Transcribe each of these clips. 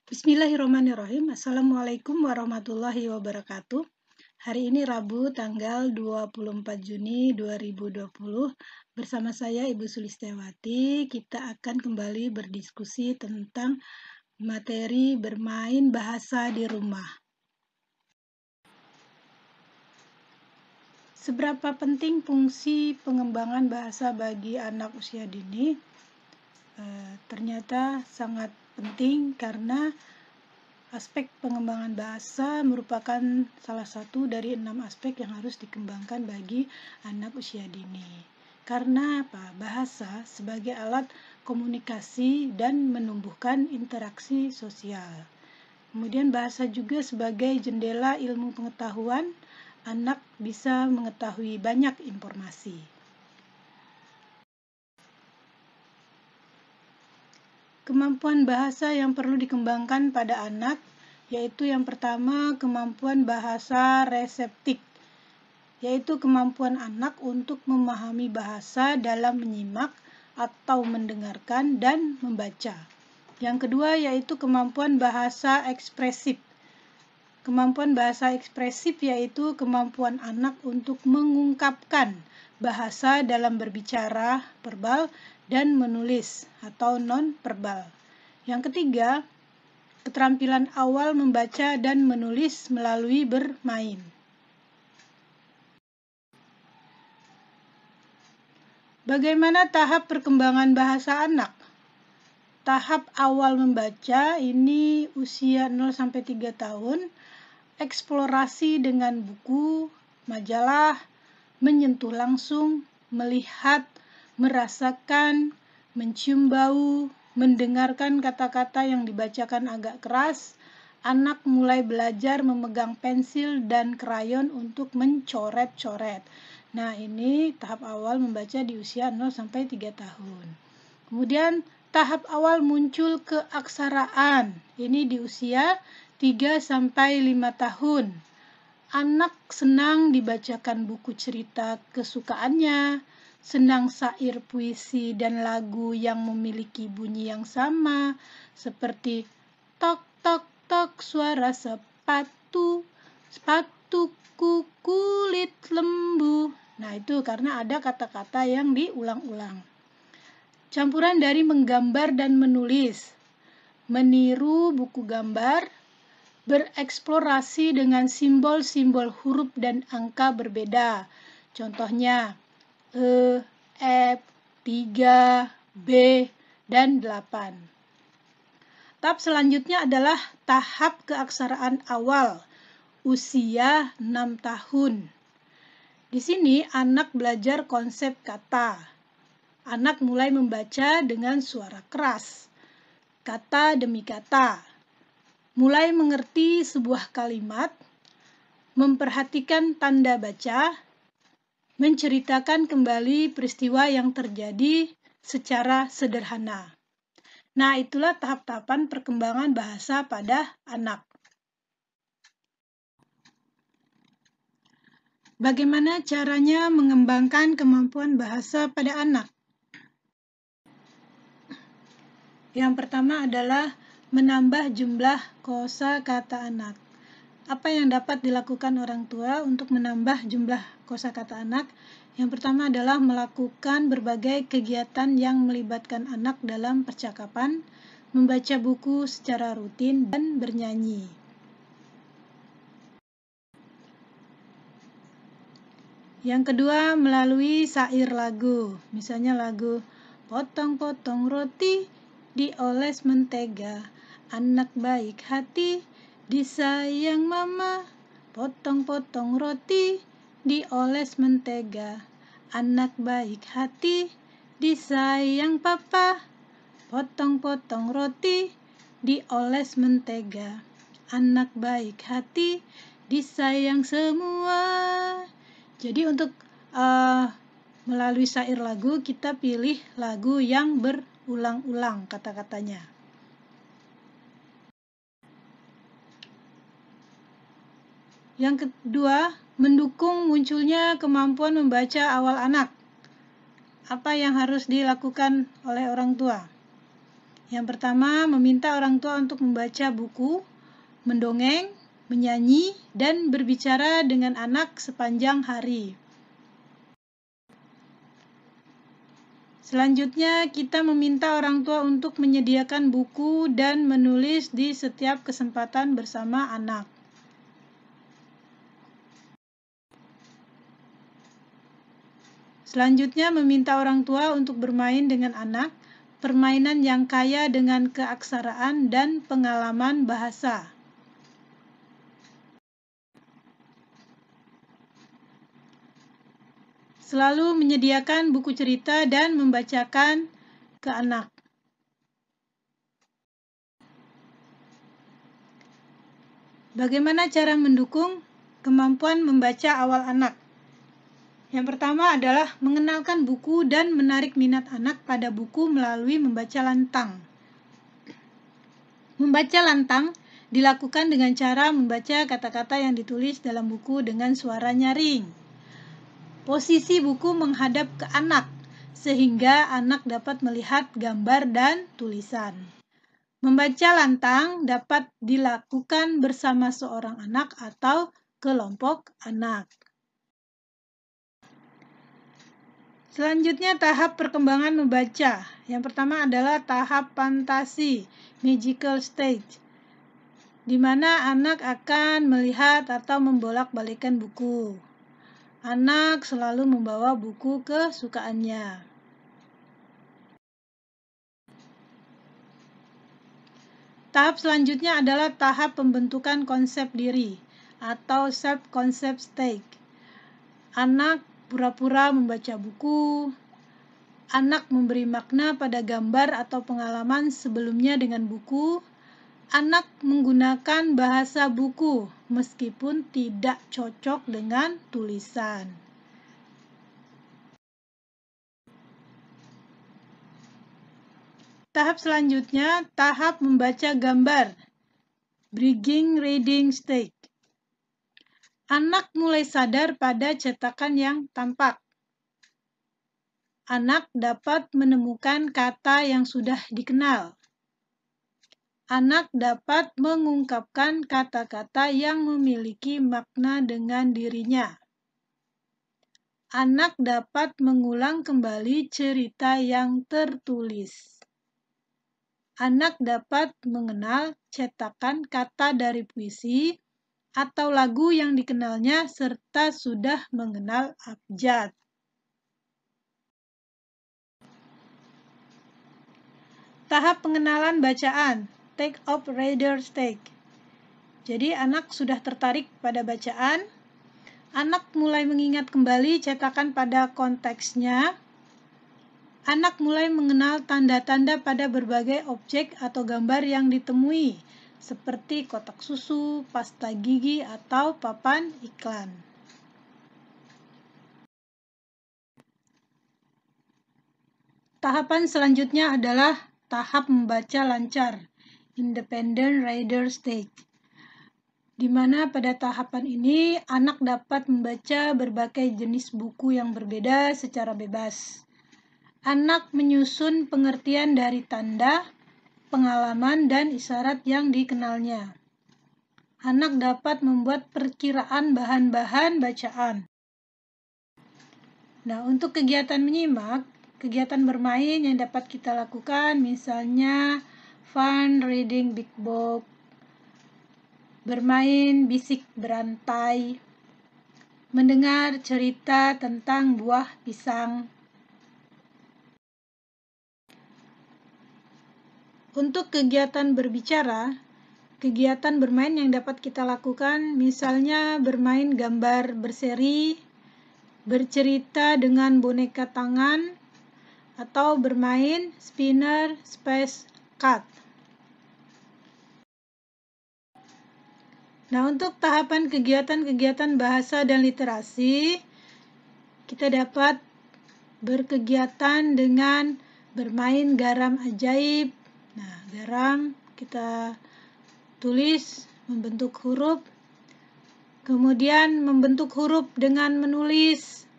Bismillahirrahmanirrahim. Assalamualaikum warahmatullahi wabarakatuh. Hari ini Rabu tanggal 24 Juni 2020. Bersama saya Ibu Sulistiawati, kita akan kembali berdiskusi tentang materi bermain bahasa di rumah. Seberapa penting fungsi pengembangan bahasa bagi anak usia dini? Ternyata sangat penting karena aspek pengembangan bahasa merupakan salah satu dari 6 aspek yang harus dikembangkan bagi anak usia dini. Karena apa? Bahasa sebagai alat komunikasi dan menumbuhkan interaksi sosial. Kemudian bahasa juga sebagai jendela ilmu pengetahuan, anak bisa mengetahui banyak informasi. Kemampuan bahasa yang perlu dikembangkan pada anak, yaitu yang pertama kemampuan bahasa reseptif, yaitu kemampuan anak untuk memahami bahasa dalam menyimak atau mendengarkan dan membaca. Yang kedua yaitu kemampuan bahasa ekspresif. Kemampuan bahasa ekspresif yaitu kemampuan anak untuk mengungkapkan bahasa dalam berbicara verbal dan menulis atau non-verbal. Yang ketiga, keterampilan awal membaca dan menulis melalui bermain. Bagaimana tahap perkembangan bahasa anak? Tahap awal membaca ini usia 0-3 tahun, eksplorasi dengan buku, majalah, menyentuh langsung, melihat, merasakan, mencium bau, mendengarkan kata-kata yang dibacakan agak keras. Anak mulai belajar memegang pensil dan krayon untuk mencoret-coret. Nah, ini tahap awal membaca di usia 0-3 tahun. Kemudian tahap awal muncul keaksaraan. Ini di usia 3-5 tahun. Anak senang dibacakan buku cerita kesukaannya, senang syair, puisi, dan lagu yang memiliki bunyi yang sama, seperti tok tok tok suara sepatu, sepatuku kulit lembu. Nah, itu karena ada kata-kata yang diulang-ulang. Campuran dari menggambar dan menulis, meniru buku gambar, bereksplorasi dengan simbol-simbol huruf dan angka berbeda. Contohnya E, F, 3, B, dan 8. Tahap selanjutnya adalah tahap keaksaraan awal, usia 6 tahun. Di sini anak belajar konsep kata. Anak mulai membaca dengan suara keras, kata demi kata. Mulai mengerti sebuah kalimat, memperhatikan tanda baca, menceritakan kembali peristiwa yang terjadi secara sederhana. Nah, itulah tahap-tahapan perkembangan bahasa pada anak. Bagaimana caranya mengembangkan kemampuan bahasa pada anak? Yang pertama adalah menambah jumlah kosakata anak. Apa yang dapat dilakukan orang tua untuk menambah jumlah kosakata anak? Yang pertama adalah melakukan berbagai kegiatan yang melibatkan anak dalam percakapan, membaca buku secara rutin, dan bernyanyi. Yang kedua, melalui syair lagu. Misalnya lagu potong-potong roti, dioles mentega, anak baik hati, disayang mama. Potong-potong roti, dioles mentega, anak baik hati, disayang papa. Potong-potong roti, dioles mentega, anak baik hati, disayang semua. Jadi untuk melalui syair lagu, kita pilih lagu yang berulang-ulang kata-katanya. Yang kedua, mendukung munculnya kemampuan membaca awal anak. Apa yang harus dilakukan oleh orang tua? Yang pertama, meminta orang tua untuk membaca buku, mendongeng, menyanyi, dan berbicara dengan anak sepanjang hari. Selanjutnya, kita meminta orang tua untuk menyediakan buku dan menulis di setiap kesempatan bersama anak. Selanjutnya, meminta orang tua untuk bermain dengan anak, permainan yang kaya dengan keaksaraan dan pengalaman bahasa. Selalu menyediakan buku cerita dan membacakan ke anak. Bagaimana cara mendukung kemampuan membaca awal anak? Yang pertama adalah mengenalkan buku dan menarik minat anak pada buku melalui membaca lantang. Membaca lantang dilakukan dengan cara membaca kata-kata yang ditulis dalam buku dengan suara nyaring. Posisi buku menghadap ke anak, sehingga anak dapat melihat gambar dan tulisan. Membaca lantang dapat dilakukan bersama seorang anak atau kelompok anak. Selanjutnya tahap perkembangan membaca. Yang pertama adalah tahap fantasi, magical stage, di mana anak akan melihat atau membolak-balikkan buku. Anak selalu membawa buku kesukaannya. Tahap selanjutnya adalah tahap pembentukan konsep diri atau self-concept stage. Anak pura-pura membaca buku. Anak memberi makna pada gambar atau pengalaman sebelumnya dengan buku. Anak menggunakan bahasa buku meskipun tidak cocok dengan tulisan. Tahap selanjutnya, tahap membaca gambar, bridging reading stage. Anak mulai sadar pada cetakan yang tampak. Anak dapat menemukan kata yang sudah dikenal. Anak dapat mengungkapkan kata-kata yang memiliki makna dengan dirinya. Anak dapat mengulang kembali cerita yang tertulis. Anak dapat mengenal cetakan kata dari puisi atau lagu yang dikenalnya serta sudah mengenal abjad. Tahap pengenalan bacaan, take up reader stage. Jadi anak sudah tertarik pada bacaan, anak mulai mengingat kembali cetakan pada konteksnya, anak mulai mengenal tanda-tanda pada berbagai objek atau gambar yang ditemui, seperti kotak susu, pasta gigi, atau papan iklan. Tahapan selanjutnya adalah tahap membaca lancar, independent reader stage, di mana pada tahapan ini anak dapat membaca berbagai jenis buku yang berbeda secara bebas. Anak menyusun pengertian dari tanda, pengalaman, dan isyarat yang dikenalnya. Anak dapat membuat perkiraan bahan-bahan bacaan. Nah, untuk kegiatan menyimak, kegiatan bermain yang dapat kita lakukan misalnya fun reading big book, bermain bisik berantai, mendengar cerita tentang buah pisang. Untuk kegiatan berbicara, kegiatan bermain yang dapat kita lakukan misalnya bermain gambar berseri, bercerita dengan boneka tangan, atau bermain spinner space card. Nah, untuk tahapan kegiatan-kegiatan bahasa dan literasi, kita dapat berkegiatan dengan bermain garam ajaib. Nah, garam kita tulis, membentuk huruf, kemudian membentuk huruf dengan menulis,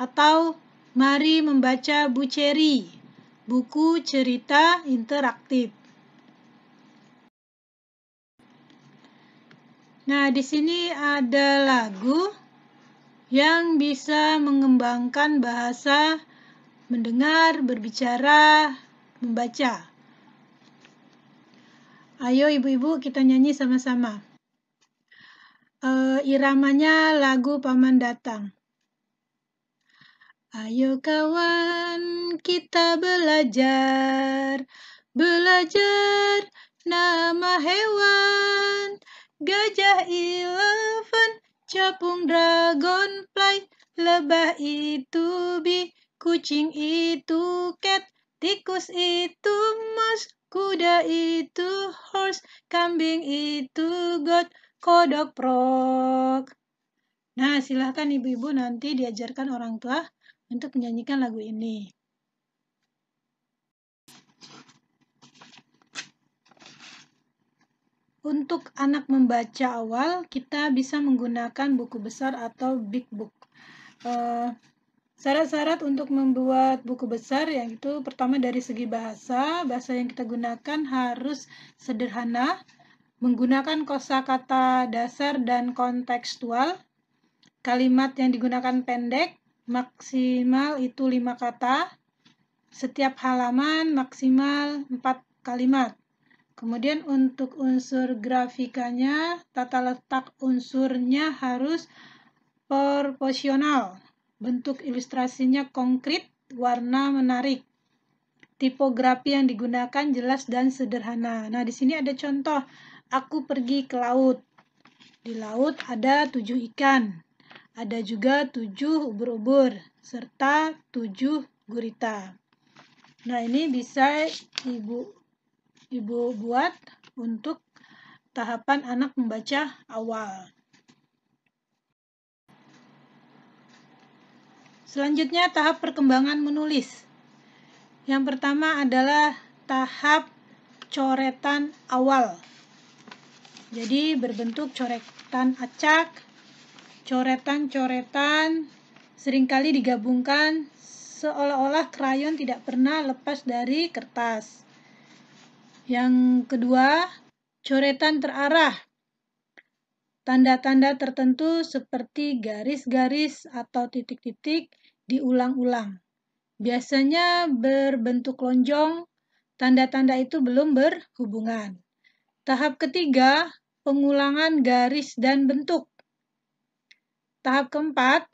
atau mari membaca Bu Ceri, buku cerita interaktif. Nah, di sini ada lagu yang bisa mengembangkan bahasa mendengar, berbicara, membaca. Ayo ibu-ibu kita nyanyi sama-sama. Iramanya lagu Paman Datang. Ayo kawan kita belajar nama hewan. Gajah elephant, capung dragonfly, lebah itu bee, kucing itu cat, tikus itu mouse, kuda itu horse, kambing itu goat, kodok frog. Nah, silahkan ibu-ibu nanti diajarkan orang tua untuk menyanyikan lagu ini. Untuk anak membaca awal, kita bisa menggunakan buku besar atau big book. Syarat-syarat untuk membuat buku besar yaitu pertama dari segi bahasa yang kita gunakan harus sederhana, menggunakan kosakata dasar dan kontekstual, kalimat yang digunakan pendek, maksimal itu 5 kata, setiap halaman maksimal 4 kalimat. Kemudian untuk unsur grafikanya, tata letak unsurnya harus proporsional. Bentuk ilustrasinya konkret, warna menarik. Tipografi yang digunakan jelas dan sederhana. Nah, di sini ada contoh. Aku pergi ke laut. Di laut ada 7 ikan. Ada juga 7 ubur-ubur serta 7 gurita. Nah, ini bisa Ibu buat untuk tahapan anak membaca awal. Selanjutnya tahap perkembangan menulis. Yang pertama adalah tahap coretan awal. Jadi berbentuk coretan acak, coretan-coretan seringkali digabungkan seolah-olah krayon tidak pernah lepas dari kertas. Yang kedua, coretan terarah. Tanda-tanda tertentu seperti garis-garis atau titik-titik diulang-ulang. Biasanya berbentuk lonjong, tanda-tanda itu belum berhubungan. Tahap ketiga, pengulangan garis dan bentuk. Tahap keempat,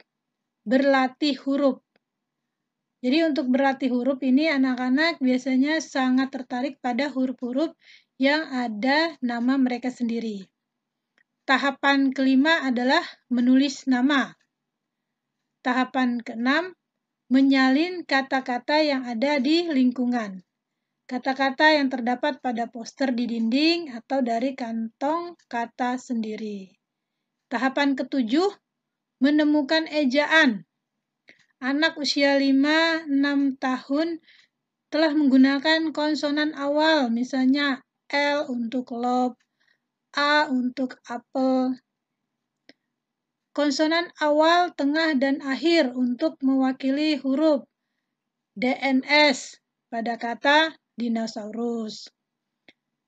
berlatih huruf. Jadi untuk berlatih huruf ini anak-anak biasanya sangat tertarik pada huruf-huruf yang ada nama mereka sendiri. Tahapan kelima adalah menulis nama. Tahapan keenam, menyalin kata-kata yang ada di lingkungan. Kata-kata yang terdapat pada poster di dinding atau dari kantong kata sendiri. Tahapan ketujuh, menemukan ejaan. Anak usia 5-6 tahun telah menggunakan konsonan awal, misalnya L untuk love, A untuk apel. Konsonan awal, tengah, dan akhir untuk mewakili huruf DNS pada kata dinosaurus.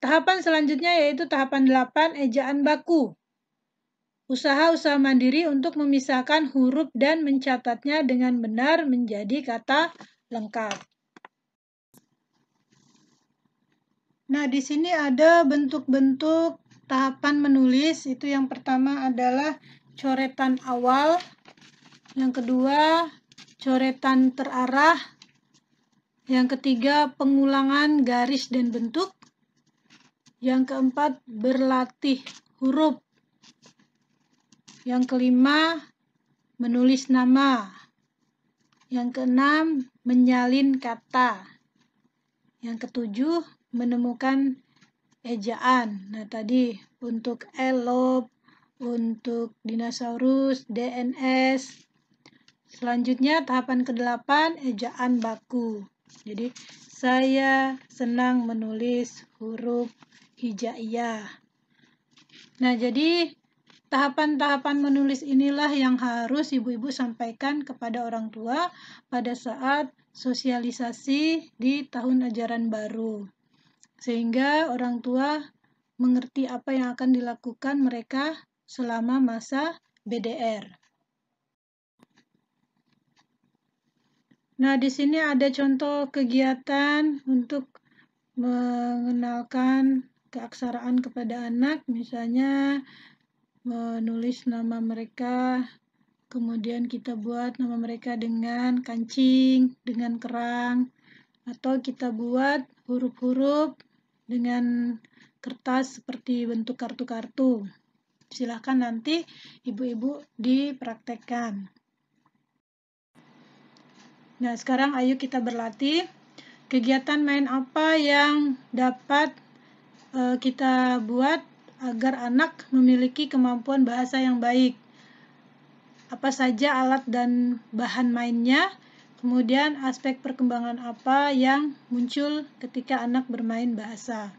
Tahapan selanjutnya yaitu tahapan 8, ejaan baku. Usaha-usaha mandiri untuk memisahkan huruf dan mencatatnya dengan benar menjadi kata lengkap. Nah, di sini ada bentuk-bentuk tahapan menulis. Itu yang pertama adalah coretan awal. Yang kedua, coretan terarah. Yang ketiga, pengulangan garis dan bentuk. Yang keempat, berlatih huruf. Yang kelima, menulis nama. Yang keenam, menyalin kata. Yang ketujuh, menemukan ejaan. Nah, tadi untuk elop, untuk dinosaurus, DNS. Selanjutnya, tahapan ke-8, ejaan baku. Jadi, saya senang menulis huruf hijaiyah. Nah, jadi tahapan-tahapan menulis inilah yang harus ibu-ibu sampaikan kepada orang tua pada saat sosialisasi di tahun ajaran baru, sehingga orang tua mengerti apa yang akan dilakukan mereka selama masa BDR. Nah, di sini ada contoh kegiatan untuk mengenalkan keaksaraan kepada anak, misalnya menulis nama mereka, kemudian kita buat nama mereka dengan kancing, dengan kerang, atau kita buat huruf-huruf dengan kertas seperti bentuk kartu-kartu. Silahkan nanti ibu-ibu dipraktekkan. Nah, sekarang ayo kita berlatih. Kegiatan main apa yang dapat kita buat agar anak memiliki kemampuan bahasa yang baik? Apa saja alat dan bahan mainnya? Kemudian aspek perkembangan apa yang muncul ketika anak bermain bahasa?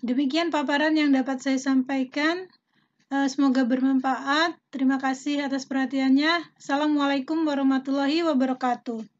Demikian paparan yang dapat saya sampaikan. Semoga bermanfaat. Terima kasih atas perhatiannya. Assalamualaikum warahmatullahi wabarakatuh.